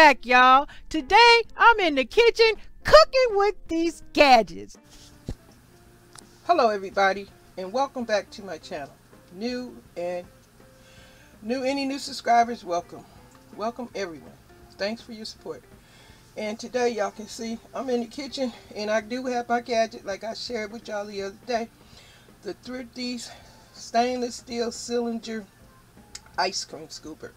back, y'all. Today, I'm in the kitchen cooking with these gadgets. Hello, everybody, and welcome back to my channel. Any new subscribers, welcome. Welcome, everyone. Thanks for your support. And today, y'all can see I'm in the kitchen, and I do have my gadget like I shared with y'all the other day. The Thrifty stainless steel cylinder ice cream scooper.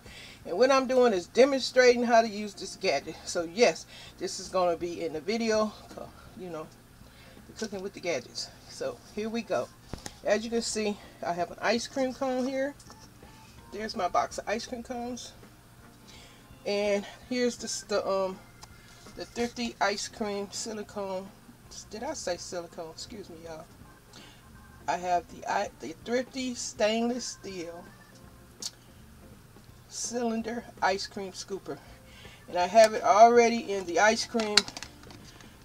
And what I'm doing is demonstrating how to use this gadget. So yes, this is going to be in the video, you know, the cooking with the gadgets. So here we go. As you can see, I have an ice cream cone here. There's my box of ice cream cones. And here's the Thrifty ice cream silicone. Did I say silicone? Excuse me, y'all. I have the Thrifty stainless steel cylinder ice cream scooper, and I have it already in the ice cream,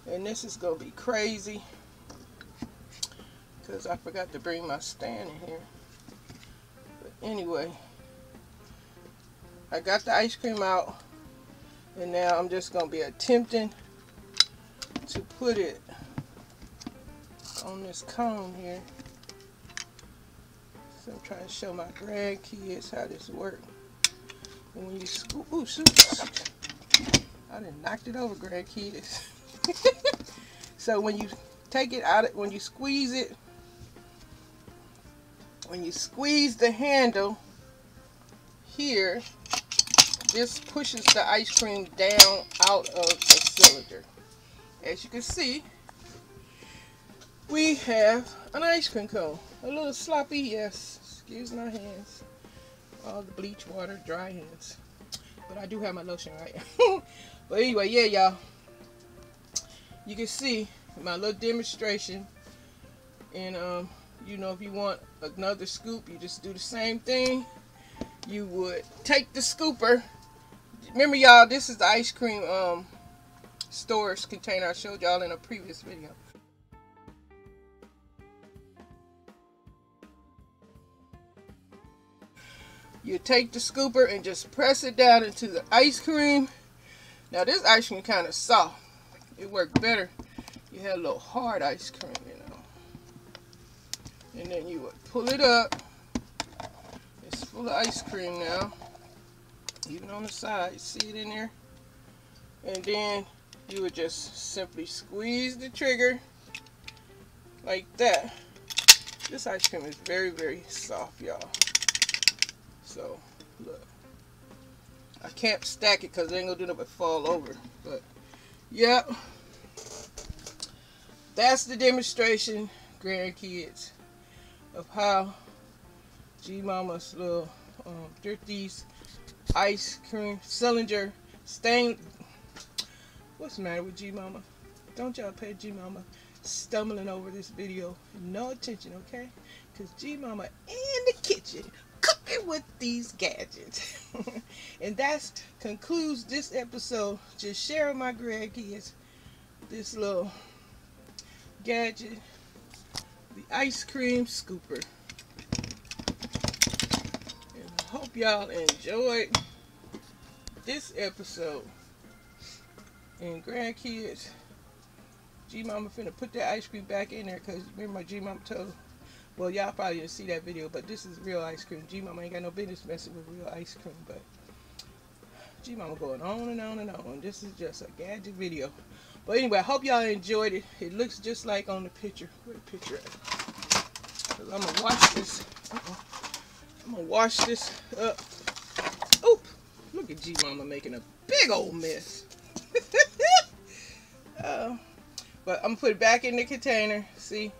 and this is gonna be crazy because I forgot to bring my stand in here. But anyway, I got the ice cream out, and now I'm just gonna be attempting to put it on this cone here. So I'm trying to show my grandkids how this works. And when you scoop, ooh, shoot. I done knocked it over, grandkids. So when you take it out, when you squeeze it, when you squeeze the handle here, this pushes the ice cream down out of the cylinder. As you can see, we have an ice cream cone. A little sloppy, yes. Excuse my hands. All the bleach water, dry hands. But I do have my lotion, right? But anyway, yeah, y'all. You can see my little demonstration. And, you know, if you want another scoop, you just do the same thing. You would take the scooper. Remember, y'all, this is the ice cream storage container I showed y'all in a previous video. You take the scooper and just press it down into the ice cream. Now this ice cream kind of soft. It worked better. You had a little hard ice cream, you know. And then you would pull it up. It's full of ice cream now. Even on the side, you see it in there. And then you would just simply squeeze the trigger like that. This ice cream is very, very soft, y'all. So, look, I can't stack it because it ain't gonna do nothing but fall over. But, yep, that's the demonstration, grandkids, of how G-Mama's little Thrifty's ice cream cylinder What's the matter with G-Mama? Don't y'all pay G-Mama stumbling over this video no attention, okay? Because G-Mama in the kitchen cooking with these gadgets. And that concludes this episode. Just sharing my grandkids this little gadget, the ice cream scooper. And I hope y'all enjoyed this episode. And grandkids, G-Mama finna put that ice cream back in there because remember my G-Mama told. Well, y'all probably didn't see that video, but this is real ice cream. G-Mama ain't got no business messing with real ice cream, but G-Mama going on and on and on. This is just a gadget video. But anyway, I hope y'all enjoyed it. It looks just like on the picture. Where the picture at? Because I'm going to wash this. I'm going to wash this up. Oop! Look at G-Mama making a big old mess. But I'm going to put it back in the container. See?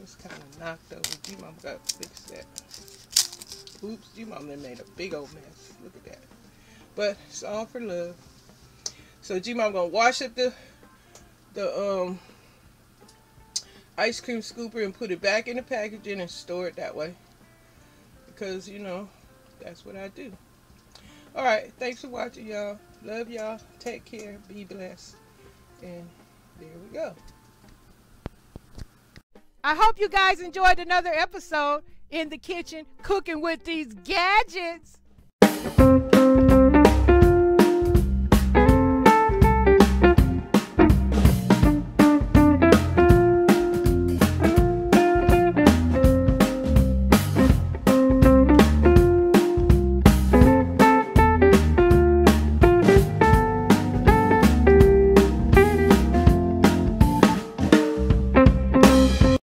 It's kind of knocked over. G-Mama got to fix that. Oops, G-Mama made a big old mess. Look at that. But it's all for love. So G-Mama gonna wash up the ice cream scooper and put it back in the packaging and store it that way. Because, you know, that's what I do. Alright, thanks for watching, y'all. Love y'all. Take care. Be blessed. And there we go. I hope you guys enjoyed another episode in the kitchen cooking with these gadgets.